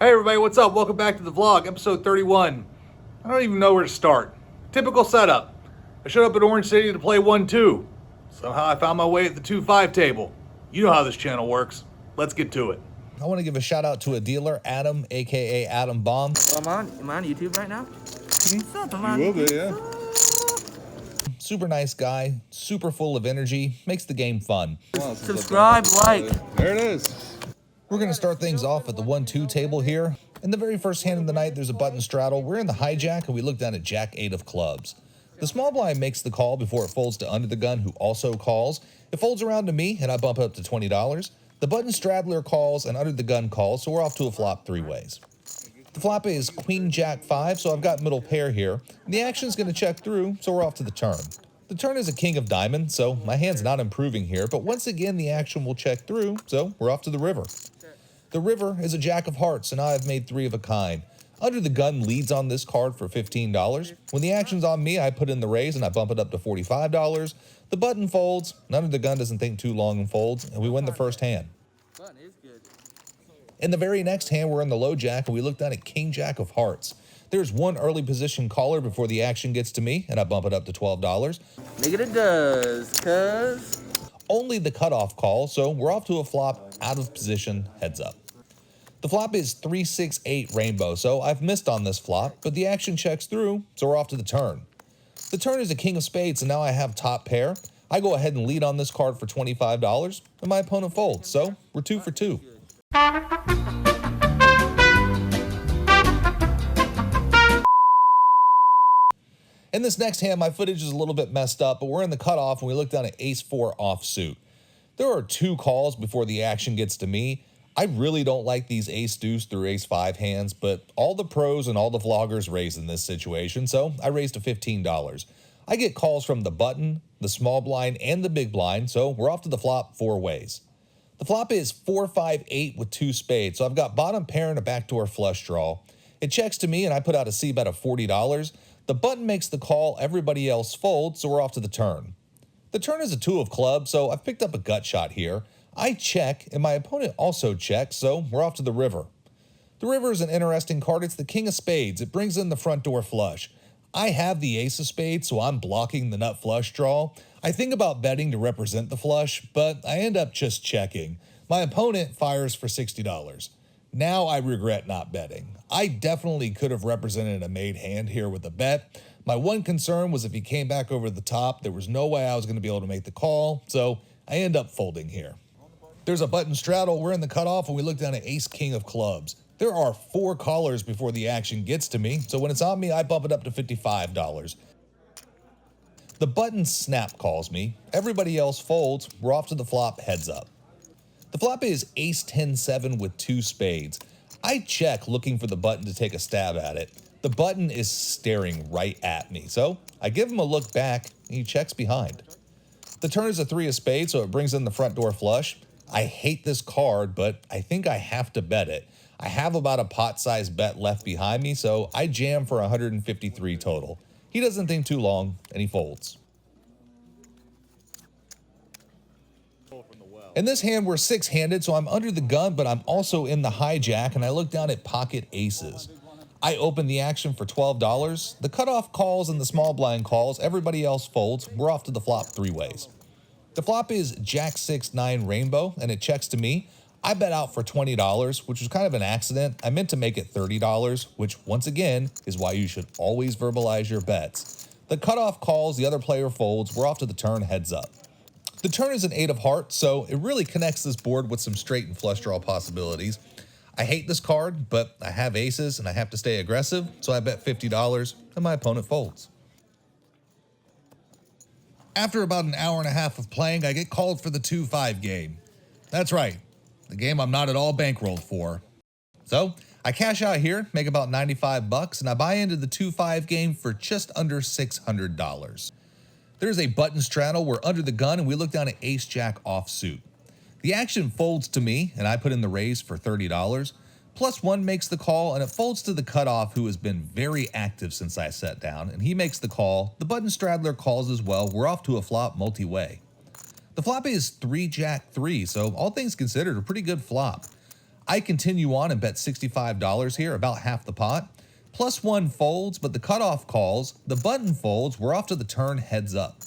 Hey everybody, what's up? Welcome back to the vlog, episode 31. I don't even know where to start. Typical setup. I showed up at Orange City to play 1-2. Somehow I found my way at the 2-5 table. You know how this channel works. Let's get to it. I want to give a shout out to a dealer, Adam, aka Adam Bomb. Am I on YouTube right now? You will be, yeah. Super nice guy, super full of energy, makes the game fun. Subscribe, like. There it is. We're going to start things off at the 1-2 table here. In the very first hand of the night, there's a button straddle. We're in the hijack, and we look down at Jack 8 of clubs. The small blind makes the call before it folds to under the gun, who also calls. It folds around to me, and I bump up to $20. The button straddler calls, and under the gun calls, so we're off to a flop three ways. The flop is Queen Jack 5, so I've got middle pair here. And the action's going to check through, so we're off to the turn. The turn is a king of diamond, so my hand's not improving here, but once again the action will check through, so we're off to the river. The river is a jack of hearts, and I've made three of a kind. Under the gun leads on this card for $15. When the action's on me, I put in the raise and I bump it up to $45. The button folds, and under the gun doesn't think too long and folds, and we win the first hand. In the very next hand, we're in the low jack, and we look down at King Jack of hearts. There's one early position caller before the action gets to me, and I bump it up to $12. Nigga, it does, cuz. Only the cutoff call, so we're off to a flop, out of position, heads up. The flop is 3-6-8 rainbow, so I've missed on this flop, but the action checks through, so we're off to the turn. The turn is a king of spades, and now I have top pair. I go ahead and lead on this card for $25, and my opponent folds, so we're 2 for 2. In this next hand, my footage is a little bit messed up, but we're in the cutoff and we look down at ace-4 offsuit. There are two calls before the action gets to me. I really don't like these ace-deuce through ace-5 hands, but all the pros and all the vloggers raise in this situation, so I raised to $15. I get calls from the button, the small blind, and the big blind, so we're off to the flop four ways. The flop is 4-5-8 with two spades, so I've got bottom pair and a backdoor flush draw. It checks to me and I put out a c-bet of $40. The button makes the call, everybody else folds, so we're off to the turn. The turn is a 2 of clubs, so I've picked up a gut shot here. I check, and my opponent also checks, so we're off to the river. The river is an interesting card. It's the king of spades. It brings in the front door flush. I have the ace of spades, so I'm blocking the nut flush draw. I think about betting to represent the flush, but I end up just checking. My opponent fires for $60. Now I regret not betting. I definitely could have represented a made hand here with a bet. My one concern was if he came back over the top, there was no way I was going to be able to make the call, so I end up folding here. There's a button straddle. We're in the cutoff, and we look down at ace-king of clubs. There are 4 callers before the action gets to me, so when it's on me, I bump it up to $55. The button snap calls me. Everybody else folds. We're off to the flop, heads up. The flop is ace-10-7 with two spades. I check looking for the button to take a stab at it. The button is staring right at me, so I give him a look back, and he checks behind. The turn is a 3 of spades, so it brings in the front door flush. I hate this card, but I think I have to bet it. I have about a pot-sized bet left behind me, so I jam for 153 total. He doesn't think too long, and he folds. In this hand, we're 6-handed, so I'm under the gun, but I'm also in the hijack, and I look down at pocket aces. I open the action for $12. The cutoff calls and the small blind calls. Everybody else folds. We're off to the flop three ways. The flop is Jack 6-9 rainbow, and it checks to me. I bet out for $20, which was kind of an accident. I meant to make it $30, which once again is why you should always verbalize your bets. The cutoff calls, the other player folds. We're off to the turn, heads up. The turn is an 8 of hearts, so it really connects this board with some straight and flush draw possibilities. I hate this card, but I have aces and I have to stay aggressive, so I bet $50 and my opponent folds. After about an hour and a half of playing, I get called for the 2-5 game. That's right, the game I'm not at all bankrolled for. So I cash out here, make about $95, and I buy into the 2-5 game for just under $600. There's a button straddle. We're under the gun, and we look down at ace-jack offsuit. The action folds to me, and I put in the raise for $30. +1 makes the call, and it folds to the cutoff, who has been very active since I sat down, and he makes the call. The button straddler calls as well. We're off to a flop multi-way. The flop is 3-jack-3, so all things considered, a pretty good flop. I continue on and bet $65 here, about half the pot. +1 folds, but the cutoff calls. The button folds. We're off to the turn heads up.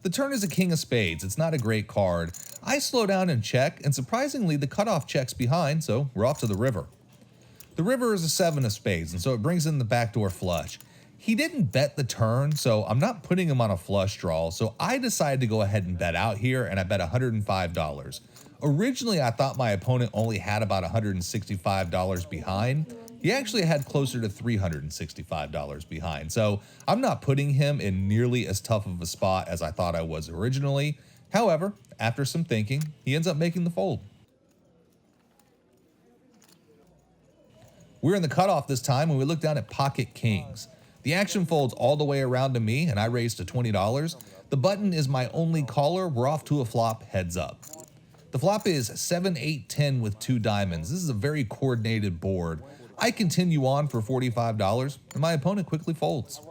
The turn is a king of spades. It's not a great card. I slow down and check, and surprisingly, the cutoff checks behind, so we're off to the river. The river is a 7 of spades, and so it brings in the backdoor flush. He didn't bet the turn, so I'm not putting him on a flush draw, so I decided to go ahead and bet out here, and I bet $105. Originally, I thought my opponent only had about $165 behind. He actually had closer to $365 behind, so I'm not putting him in nearly as tough of a spot as I thought I was originally. However, after some thinking, he ends up making the fold. We're in the cutoff this time when we look down at pocket kings. The action folds all the way around to me, and I raise to $20. The button is my only caller. We're off to a flop heads up. The flop is 7, 8, 10 with 2 diamonds. This is a very coordinated board. I continue on for $45, and my opponent quickly folds.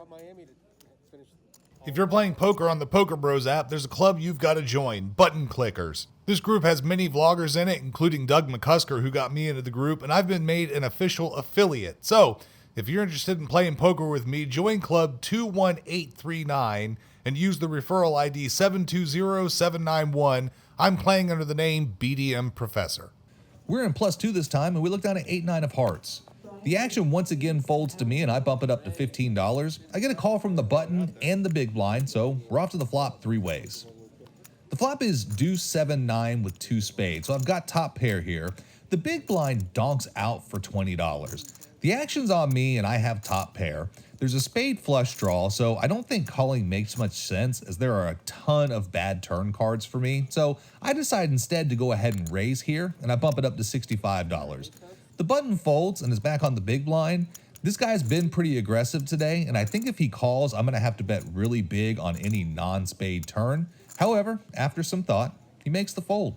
If you're playing poker on the PokerBROS app, there's a club you've got to join, Button Clickers. This group has many vloggers in it, including Doug McCusker, who got me into the group, and I've been made an official affiliate. So, if you're interested in playing poker with me, join Club 21839 and use the referral ID 720791. I'm playing under the name BDM Professor. We're in +2 this time, and we look down at 8, 9 of hearts. The action once again folds to me, and I bump it up to $15. I get a call from the button and the big blind, so we're off to the flop 3 ways. The flop is deuce 7, 9 with 2 spades, so I've got top pair here. The big blind donks out for $20. The action's on me, and I have top pair. There's a spade flush draw, so I don't think calling makes much sense, as there are a ton of bad turn cards for me. So I decide instead to go ahead and raise here, and I bump it up to $65. The button folds and is back on the big blind. This guy's been pretty aggressive today, and I think if he calls, I'm going to have to bet really big on any non-spade turn. However, after some thought, he makes the fold.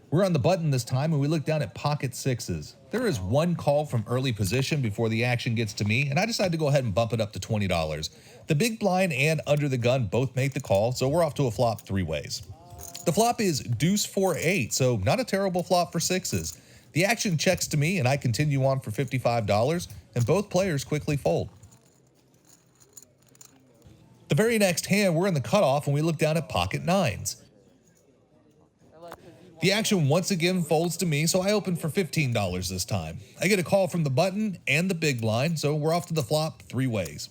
We're on the button this time, and we look down at pocket sixes. There is one call from early position before the action gets to me, and I decide to go ahead and bump it up to $20. The big blind and under the gun both make the call, so we're off to a flop 3 ways. The flop is deuce 4, 8, so not a terrible flop for sixes. The action checks to me, and I continue on for $55, and both players quickly fold. The very next hand, we're in the cutoff, and we look down at pocket nines. The action once again folds to me, so I open for $15 this time. I get a call from the button and the big blind, so we're off to the flop 3 ways.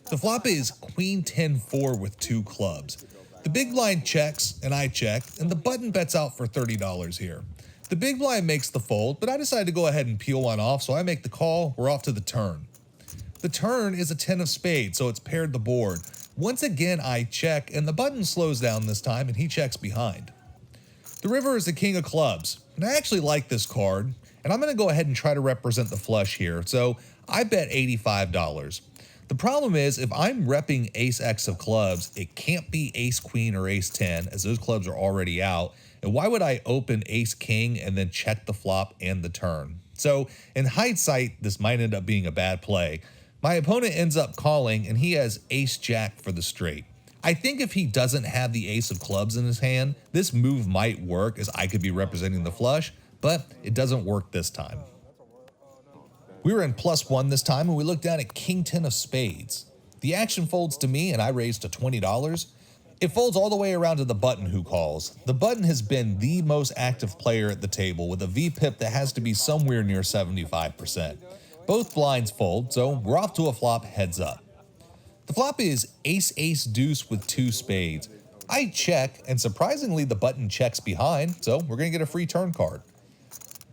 The flop is queen 10-4 with 2 clubs. The big blind checks, and I check, and the button bets out for $30 here. The big blind makes the fold, but I decide to go ahead and peel one off, so I make the call. We're off to the turn. The turn is a 10 of spades, so it's paired the board. Once again, I check, and the button slows down this time, and he checks behind. The river is the king of clubs, and I actually like this card, and I'm going to go ahead and try to represent the flush here, so I bet $85. The problem is, if I'm repping ace-x of clubs, it can't be ace-queen or ace-10, as those clubs are already out, and why would I open ace-king and then check the flop and the turn? So, in hindsight, this might end up being a bad play. My opponent ends up calling, and he has ace-jack for the straight. I think if he doesn't have the ace of clubs in his hand, this move might work, as I could be representing the flush, but it doesn't work this time. We were in +1 this time, and we look down at king 10 of spades. The action folds to me, and I raise to $20. It folds all the way around to the button, who calls. The button has been the most active player at the table, with a VPIP that has to be somewhere near 75%. Both blinds fold, so we're off to a flop heads up. The flop is ace-ace-deuce with 2 spades. I check, and surprisingly, the button checks behind, so we're going to get a free turn card.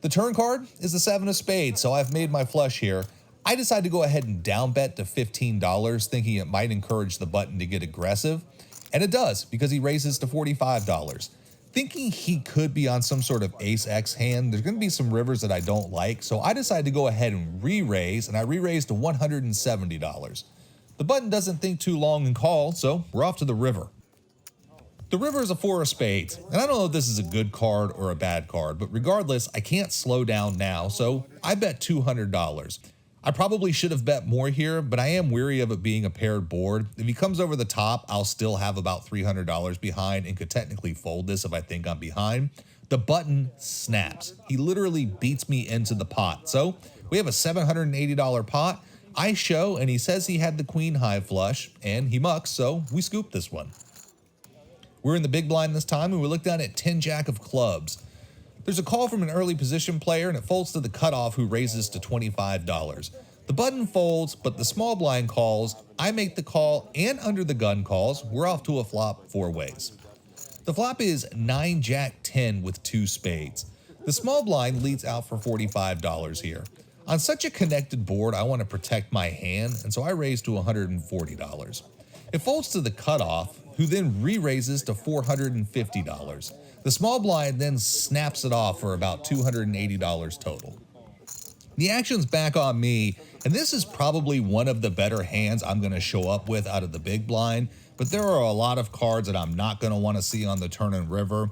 The turn card is the 7 of spades, so I've made my flush here. I decide to go ahead and down bet to $15, thinking it might encourage the button to get aggressive. And it does, because he raises to $45. Thinking he could be on some sort of ace-x hand, there's going to be some rivers that I don't like, so I decide to go ahead and re-raise, and I re-raise to $170. The button doesn't think too long and calls, so we're off to the river. The river is a 4 of spades, and I don't know if this is a good card or a bad card, but regardless, I can't slow down now, so I bet $200. I probably should have bet more here, but I am weary of it being a paired board. If he comes over the top, I'll still have about $300 behind and could technically fold this if I think I'm behind. The button snaps. He literally beats me into the pot. So we have a $780 pot. I show, and he says he had the queen high flush, and he mucks, so we scoop this one. We're in the big blind this time, and we look down at 10 jack of clubs. There's a call from an early position player, and it folds to the cutoff, who raises to $25. The button folds, but the small blind calls. I make the call, and under the gun calls. We're off to a flop 4 ways. The flop is 9 jack 10 with 2 spades. The small blind leads out for $45 here. On such a connected board, I want to protect my hand, and so I raise to $140. It folds to the cutoff, who then re-raises to $450. The small blind then snaps it off for about $280 total. The action's back on me, and this is probably one of the better hands I'm going to show up with out of the big blind, but there are a lot of cards that I'm not going to want to see on the turn and river.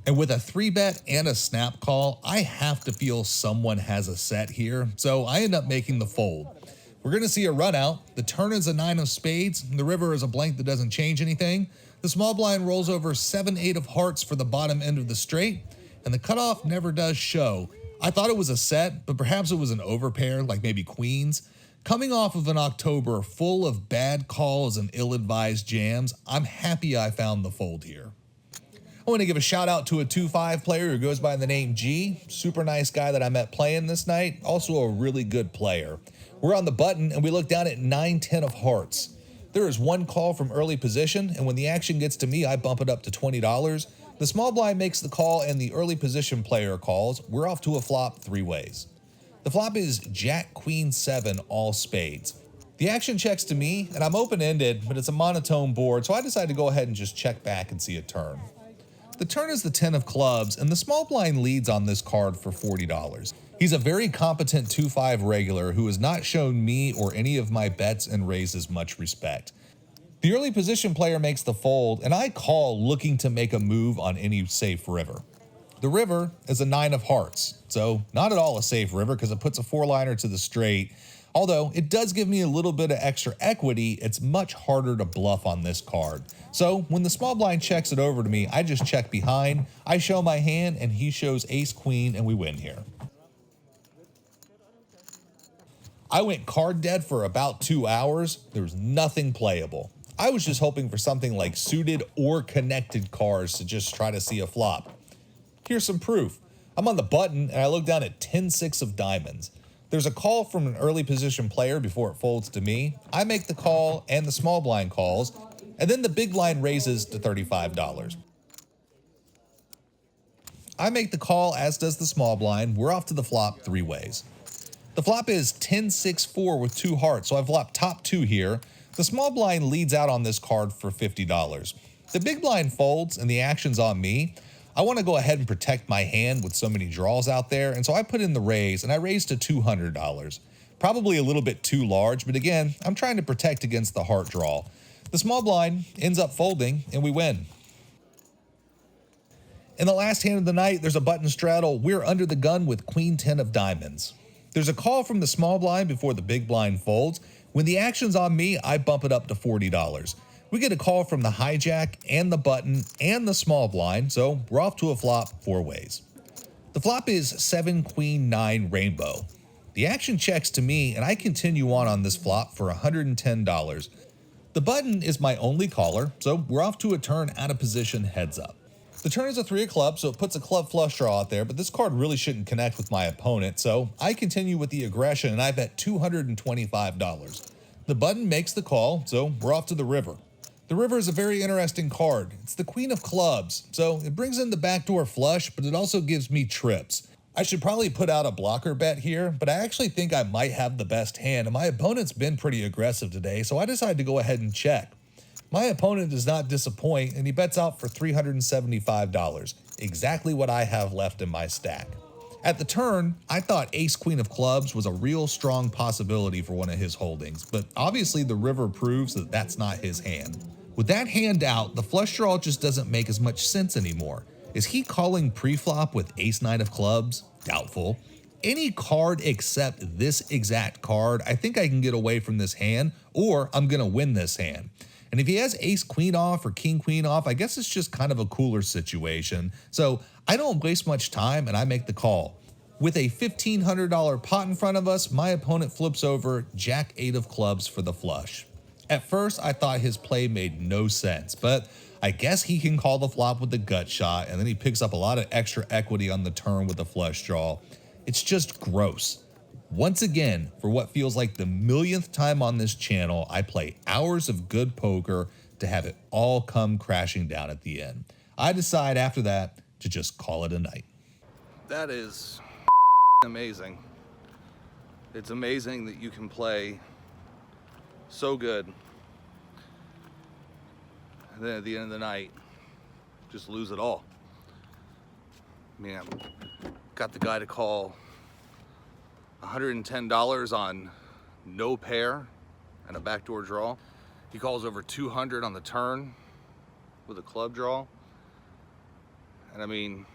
And with a 3-bet and a snap call, I have to feel someone has a set here, so I end up making the fold. We're going to see a run out. The turn is a 9 of spades, and the river is a blank that doesn't change anything. The small blind rolls over 7-8 of hearts for the bottom end of the straight, and the cutoff never does show. I thought it was a set, but perhaps it was an overpair, like maybe queens. Coming off of an October full of bad calls and ill-advised jams, I'm happy I found the fold here. I want to give a shout out to a 2-5 player who goes by the name G. Super nice guy that I met playing this night. Also a really good player. We're on the button and we look down at 9-10 of hearts. There is one call from early position, and when the action gets to me, I bump it up to $20. The small blind makes the call and the early position player calls. We're off to a flop 3 ways. The flop is Jack Queen 7 all spades. The action checks to me, and I'm open-ended, but it's a monotone board, so I decide to go ahead and just check back and see a turn. The turn is the 10 of clubs, and the small blind leads on this card for $40. He's a very competent 2-5 regular who has not shown me or any of my bets and raises much respect. The early position player makes the fold, and I call looking to make a move on any safe river. The river is a 9 of hearts, so not at all a safe river because it puts a 4-liner to the straight. Although it does give me a little bit of extra equity, it's much harder to bluff on this card. So when the small blind checks it over to me, I just check behind, I show my hand, and he shows ace queen, and we win here. I went card dead for about 2 hours. There was nothing playable. I was just hoping for something like suited or connected cards to just try to see a flop. Here's some proof. I'm on the button and I look down at 10-6 of diamonds. There's a call from an early position player before it folds to me. I make the call and the small blind calls, and then the big blind raises to $35. I make the call, as does the small blind. We're off to the flop 3 ways. The flop is 10-6-4 with 2 hearts, so I've flopped top 2 here. The small blind leads out on this card for $50. The big blind folds and the action's on me. I want to go ahead and protect my hand with so many draws out there, and so I put in the raise, and I raised to $200. Probably a little bit too large, but again, I'm trying to protect against the heart draw. The small blind ends up folding, and we win. In the last hand of the night, there's a button straddle. We're under the gun with queen 10 of diamonds. There's a call from the small blind before the big blind folds. When the action's on me, I bump it up to $40. We get a call from the hijack and the button and the small blind, so we're off to a flop 4 ways. The flop is 7 queen 9 rainbow. The action checks to me, and I continue on this flop for $110. The button is my only caller, so we're off to a turn out of position heads up. The turn is a 3 of clubs, so it puts a club flush draw out there, but this card really shouldn't connect with my opponent, so I continue with the aggression, and I bet $225. The button makes the call, so we're off to the river. The river is a very interesting card. It's the queen of clubs, so it brings in the backdoor flush, but it also gives me trips. I should probably put out a blocker bet here, but I actually think I might have the best hand, and my opponent's been pretty aggressive today, so I decided to go ahead and check. My opponent does not disappoint, and he bets out for $375, exactly what I have left in my stack. At the turn, I thought ace-queen of clubs was a real strong possibility for one of his holdings, but obviously the river proves that that's not his hand. With that hand out, the flush draw just doesn't make as much sense anymore. Is he calling pre-flop with ace-9 of clubs? Doubtful. Any card except this exact card, I think I can get away from this hand, or I'm gonna win this hand. And if he has ace queen off or king queen off, I guess it's just kind of a cooler situation. So I don't waste much time and I make the call. With a $1,500 pot in front of us, my opponent flips over jack 8 of clubs for the flush. At first, I thought his play made no sense, but I guess he can call the flop with a gut shot, and then he picks up a lot of extra equity on the turn with a flush draw. It's just gross. Once again, for what feels like the millionth time on this channel, I play hours of good poker to have it all come crashing down at the end. I decide after that to just call it a night. That is amazing. It's amazing that you can play so good, and then at the end of the night, just lose it all. I mean, I got the guy to call $110 on no pair and a backdoor draw. He calls over 200 on the turn with a club draw. And I mean,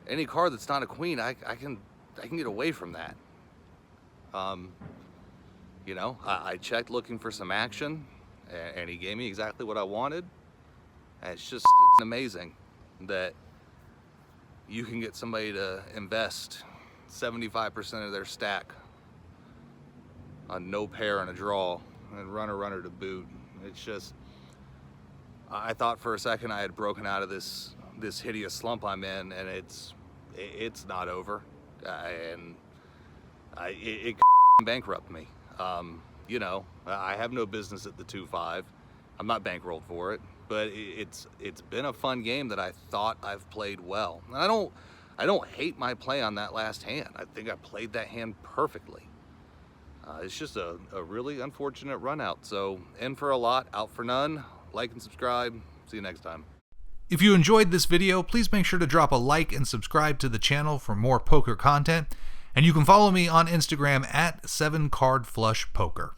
any card that's not a queen, I can get away from that. You know, I checked looking for some action, and he gave me exactly what I wanted. And it's amazing that you can get somebody to invest 75% of their stack on no pair and a draw and run a runner to boot. It's just, I thought for a second I had broken out of this hideous slump I'm in, and it's not over. It bankrupt me. You know, I have no business at the 2-5. I'm not bankrolled for it, but it's been a fun game that I thought I've played well. And I don't hate my play on that last hand. I think I played that hand perfectly. It's just a really unfortunate run out. So in for a lot, out for none. Like and subscribe. See you next time. If you enjoyed this video, please make sure to drop a like and subscribe to the channel for more poker content. And you can follow me on Instagram at 7cardflushpoker.